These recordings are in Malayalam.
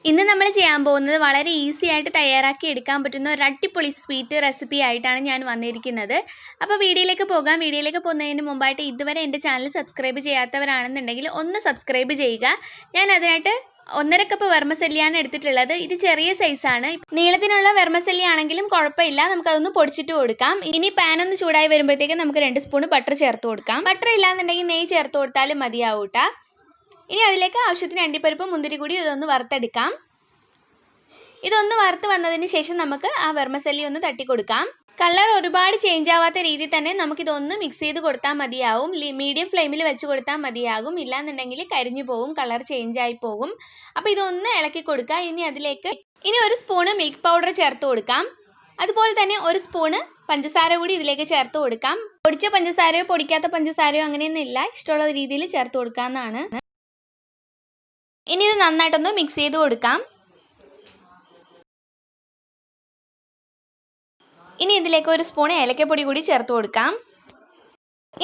ഇന്ന് നമ്മൾ ചെയ്യാൻ പോകുന്നത് വളരെ ഈസി ആയിട്ട് തയ്യാറാക്കി എടുക്കാൻ പറ്റുന്ന ഒരു അടിപൊളി സ്വീറ്റ് റെസിപ്പി ആയിട്ടാണ് ഞാൻ വന്നിരിക്കുന്നത്. അപ്പോൾ വീഡിയോയിലേക്ക് പോകാം. വീഡിയോയിലേക്ക് പോകുന്നതിന് മുമ്പായിട്ട് ഇതുവരെ എൻ്റെ ചാനൽ സബ്സ്ക്രൈബ് ചെയ്യാത്തവരാണെന്നുണ്ടെങ്കിൽ ഒന്ന് സബ്സ്ക്രൈബ് ചെയ്യുക. ഞാൻ അതിനായിട്ട് 1.5 കപ്പ് വെർമസെല്ലിയാണ് എടുത്തിട്ടുള്ളത്. ഇത് ചെറിയ സൈസാണ്. നീളത്തിനുള്ള വെർമസെല്ലി ആണെങ്കിലും കുഴപ്പമില്ല, നമുക്കതൊന്ന് പൊടിച്ചിട്ട് കൊടുക്കാം. ഇനി പാൻ ഒന്ന് ചൂടായി വരുമ്പോഴത്തേക്ക് നമുക്ക് 2 സ്പൂൺ ബട്ടർ ചേർത്ത് കൊടുക്കാം. ബട്ടർ ഇല്ലാന്നുണ്ടെങ്കിൽ നെയ്യ് ചേർത്ത് കൊടുത്താലും മതിയാവും കേട്ടോ. ഇനി അതിലേക്ക് ആവശ്യത്തിന് അണ്ടിപ്പരിപ്പ് മുന്തിരി കൂടി ഇതൊന്ന് വറുത്തെടുക്കാം. ഇതൊന്ന് വറുത്ത് വന്നതിന് ശേഷം നമുക്ക് ആ വെർമസെല്ലി ഒന്ന് തട്ടി കൊടുക്കാം. കളർ ഒരുപാട് ചേഞ്ച് ആവാത്ത രീതിയിൽ തന്നെ നമുക്കിതൊന്ന് മിക്സ് ചെയ്ത് കൊടുത്താൽ മതിയാവും. മീഡിയം ഫ്ലെയിമിൽ വെച്ച് കൊടുത്താൽ മതിയാകും. ഇല്ലാന്നുണ്ടെങ്കിൽ കരിഞ്ഞു പോകും, കളർ ചേഞ്ച് ആയി പോകും. അപ്പോൾ ഇതൊന്ന് ഇളക്കി കൊടുക്കുക. ഇനി അതിലേക്ക് 1 സ്പൂണ് മിൽക്ക് പൗഡർ ചേർത്ത് കൊടുക്കാം. അതുപോലെ തന്നെ 1 സ്പൂണ് പഞ്ചസാര കൂടി ഇതിലേക്ക് ചേർത്ത് കൊടുക്കാം. പൊടിച്ച പഞ്ചസാരയോ പൊടിക്കാത്ത പഞ്ചസാരയോ അങ്ങനെയൊന്നും ഇല്ല, ഇഷ്ടമുള്ള രീതിയിൽ ചേർത്ത് കൊടുക്കാവുന്നതാണ്. ഇനി ഇത് നന്നായിട്ടൊന്ന് മിക്സ് ചെയ്ത് കൊടുക്കാം. ഇനി ഇതിലേക്ക് 1 സ്പൂൺ ഏലക്കപ്പൊടി കൂടി ചേർത്ത് കൊടുക്കാം.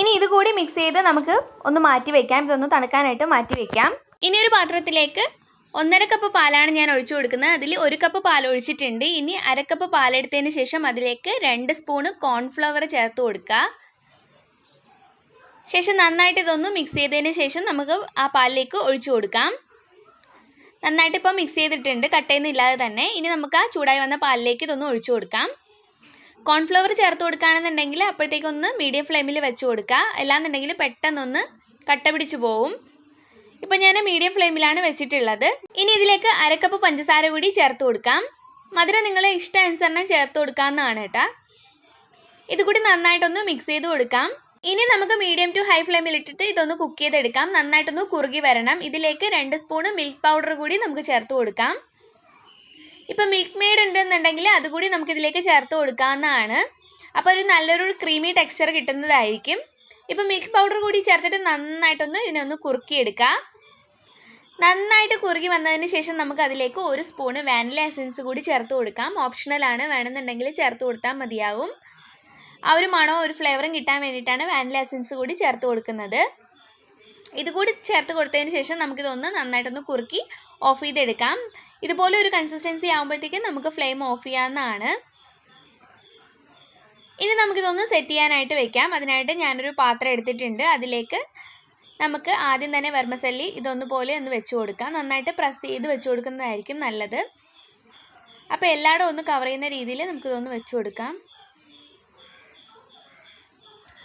ഇനി ഇത് കൂടി മിക്സ് ചെയ്ത് നമുക്ക് ഒന്ന് മാറ്റി വയ്ക്കാം. ഇതൊന്ന് തണുക്കാനായിട്ട് മാറ്റി വയ്ക്കാം. ഇനി ഒരു പാത്രത്തിലേക്ക് 1.5 കപ്പ് പാലാണ് ഞാൻ ഒഴിച്ചു കൊടുക്കുന്നത്. അതിൽ 1 കപ്പ് പാൽ ഒഴിച്ചിട്ടുണ്ട്. ഇനി 1/2 കപ്പ് പാലെടുത്തതിന് ശേഷം അതിലേക്ക് 2 സ്പൂണ് കോൺഫ്ലവർ ചേർത്ത് കൊടുക്കുക. ശേഷം നന്നായിട്ട് ഇതൊന്ന് മിക്സ് ചെയ്തതിന് ശേഷം നമുക്ക് ആ പാലിലേക്ക് ഒഴിച്ചു കൊടുക്കാം. നന്നായിട്ട് ഇപ്പോൾ മിക്സ് ചെയ്തിട്ടുണ്ട്, കട്ടയൊന്നും ഇല്ലാതെ തന്നെ. ഇനി നമുക്ക് ആ ചൂടായി വന്ന പാലിലേക്ക് ഇതൊന്ന് ഒഴിച്ചു കൊടുക്കാം. കോൺഫ്ലവർ ചേർത്ത് കൊടുക്കുകയാണെന്നുണ്ടെങ്കിൽ അപ്പോഴത്തേക്കൊന്ന് മീഡിയം ഫ്ലെയിമിൽ വെച്ച് കൊടുക്കുക. അല്ലാന്നുണ്ടെങ്കിൽ പെട്ടെന്നൊന്ന് കട്ട പിടിച്ച് പോവും. ഇപ്പം ഞാൻ മീഡിയം ഫ്ലെയിമിലാണ് വെച്ചിട്ടുള്ളത്. ഇനി ഇതിലേക്ക് 1/2 കപ്പ് പഞ്ചസാര കൂടി ചേർത്ത് കൊടുക്കാം. മധുരം നിങ്ങളെ ഇഷ്ടാനുസരണം ചേർത്ത് കൊടുക്കാവുന്നതാണ് കേട്ടോ. ഇതുകൂടി നന്നായിട്ടൊന്ന് മിക്സ് ചെയ്ത് കൊടുക്കാം. ഇനി നമുക്ക് മീഡിയം ടു ഹൈ ഫ്ലെയിമിൽ ഇട്ടിട്ട് ഇതൊന്ന് കുക്ക് ചെയ്തെടുക്കാം. നന്നായിട്ടൊന്ന് കുറുകി വരണം. ഇതിലേക്ക് 2 സ്പൂണ് മിൽക്ക് പൗഡർ കൂടി നമുക്ക് ചേർത്ത് കൊടുക്കാം. ഇപ്പം മിൽക്ക് മെയ്ഡ് ഉണ്ടെന്നുണ്ടെങ്കിൽ അതുകൂടി നമുക്കിതിലേക്ക് ചേർത്ത് കൊടുക്കാവുന്നതാണ്. അപ്പോൾ ഒരു നല്ലൊരു ക്രീമി ടെക്സ്ചർ കിട്ടുന്നതായിരിക്കും. ഇപ്പം മിൽക്ക് പൗഡർ കൂടി ചേർത്തിട്ട് നന്നായിട്ടൊന്ന് ഇതിനൊന്ന് കുറുക്കിയെടുക്കുക. നന്നായിട്ട് കുറുകി വന്നതിന് ശേഷം നമുക്ക് അതിലേക്ക് 1 സ്പൂണ് വാനില എസൻസ് കൂടി ചേർത്ത് കൊടുക്കാം. ഓപ്ഷണലാണ്, വേണമെന്നുണ്ടെങ്കിൽ ചേർത്ത് കൊടുത്താൽ മതിയാവും. ആ ഒരു മണവും ഒരു ഫ്ലേവറും കിട്ടാൻ വേണ്ടിയിട്ടാണ് വാനില എസൻസ് കൂടി ചേർത്ത് കൊടുക്കുന്നത്. ഇതുകൂടി ചേർത്ത് കൊടുത്തതിന് ശേഷം നമുക്കിതൊന്ന് നന്നായിട്ടൊന്ന് കുറുക്കി ഓഫ് ചെയ്തെടുക്കാം. ഇതുപോലെ ഒരു കൺസിസ്റ്റൻസി ആകുമ്പോഴത്തേക്കും നമുക്ക് ഫ്ലെയിം ഓഫ് ചെയ്യാവുന്നതാണ്. ഇനി നമുക്കിതൊന്ന് സെറ്റ് ചെയ്യാനായിട്ട് വെക്കാം. അതിനായിട്ട് ഞാനൊരു പാത്രം എടുത്തിട്ടുണ്ട്. അതിലേക്ക് നമുക്ക് ആദ്യം തന്നെ വെർമസെല്ലി ഇതൊന്ന് പോലെ ഒന്ന് വെച്ച് കൊടുക്കാം. നന്നായിട്ട് പ്രസ് ചെയ്ത് വെച്ച് കൊടുക്കുന്നതായിരിക്കും നല്ലത്. അപ്പോൾ എല്ലായിടും ഒന്ന് കവർ ചെയ്യുന്ന രീതിയിൽ നമുക്കിതൊന്ന് വെച്ച് കൊടുക്കാം.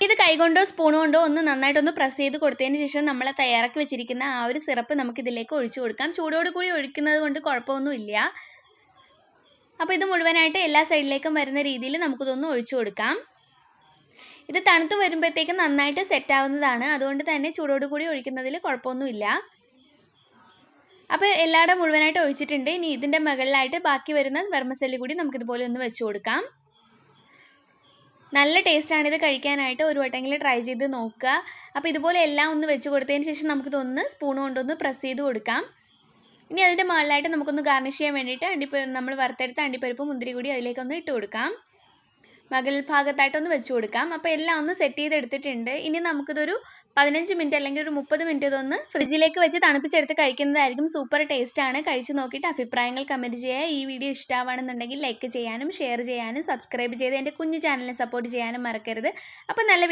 ഇത് കൈകൊണ്ടോ സ്പൂൺ കൊണ്ടോ ഒന്ന് നന്നായിട്ടൊന്ന് പ്രസ് ചെയ്ത് കൊടുത്തതിന് ശേഷം നമ്മൾ തയ്യാറാക്കി വെച്ചിരിക്കുന്ന ആ ഒരു സിറപ്പ് നമുക്കിതിലേക്ക് ഒഴിച്ചു കൊടുക്കാം. ചൂടോട് കൂടി ഒഴിക്കുന്നത് കൊണ്ട് കുഴപ്പമൊന്നുമില്ല. അപ്പോൾ ഇത് മുഴുവനായിട്ട് എല്ലാ സൈഡിലേക്കും വരുന്ന രീതിയിൽ നമുക്കിതൊന്ന് ഒഴിച്ചു കൊടുക്കാം. ഇത് തണുത്ത് വരുമ്പോഴത്തേക്കും നന്നായിട്ട് സെറ്റ് ആവുന്നതാണ്. അതുകൊണ്ട് തന്നെ ചൂടോട് കൂടി ഒഴിക്കുന്നതിൽ കുഴപ്പമൊന്നുമില്ല. അപ്പോൾ എല്ലായിടും മുഴുവനായിട്ട് ഒഴിച്ചിട്ടുണ്ട്. ഇനി ഇതിൻ്റെ മുകളിലായിട്ട് ബാക്കി വരുന്ന വെർമസെല്ലി കൂടി നമുക്കിതുപോലെ ഒന്ന് വെച്ച് കൊടുക്കാം. നല്ല ടേസ്റ്റാണ് ഇത് കഴിക്കാനായിട്ട്. ഒരു വട്ടമെങ്കിലും ട്രൈ ചെയ്ത് നോക്കുക. അപ്പോൾ ഇതുപോലെ എല്ലാം ഒന്ന് വെച്ച് കൊടുത്തതിന് ശേഷം നമുക്കിതൊന്ന് സ്പൂൺ കൊണ്ടൊന്ന് പ്രസ് ചെയ്ത് കൊടുക്കാം. ഇനി അതിൻ്റെ മുകളിലായിട്ട് നമുക്കൊന്ന് ഗാർണിഷ് ചെയ്യാൻ വേണ്ടിയിട്ട് നമ്മൾ വറുത്തെടുത്ത അണ്ടിപ്പരിപ്പ് മുന്തിരി കൂടി അതിലേക്കൊന്ന് ഇട്ട് കൊടുക്കാം. മുകൾ ഭാഗത്തായിട്ടൊന്ന് വെച്ച് കൊടുക്കാം. അപ്പോൾ എല്ലാം ഒന്ന് സെറ്റ് ചെയ്തെടുത്തിട്ടുണ്ട്. ഇനി നമുക്കിതൊരു 15 മിനിറ്റ് അല്ലെങ്കിൽ ഒരു 30 മിനിറ്റ് ഇതൊന്ന് ഫ്രിഡ്ജിലേക്ക് വെച്ച് തണുപ്പിച്ചെടുത്ത് കഴിക്കുന്നതായിരിക്കും. സൂപ്പർ ടേസ്റ്റാണ്. കഴിച്ച് നോക്കിയിട്ട് അഭിപ്രായങ്ങൾ കമൻറ്റ് ചെയ്യുക. ഈ വീഡിയോ ഇഷ്ടമാണെന്നുണ്ടെങ്കിൽ ലൈക്ക് ചെയ്യാനും ഷെയർ ചെയ്യാനും സബ്സ്ക്രൈബ് ചെയ്ത് എൻ്റെ കുഞ്ഞു ചാനലിനെ സപ്പോർട്ട് ചെയ്യാനും മറക്കരുത്. അപ്പോൾ നല്ല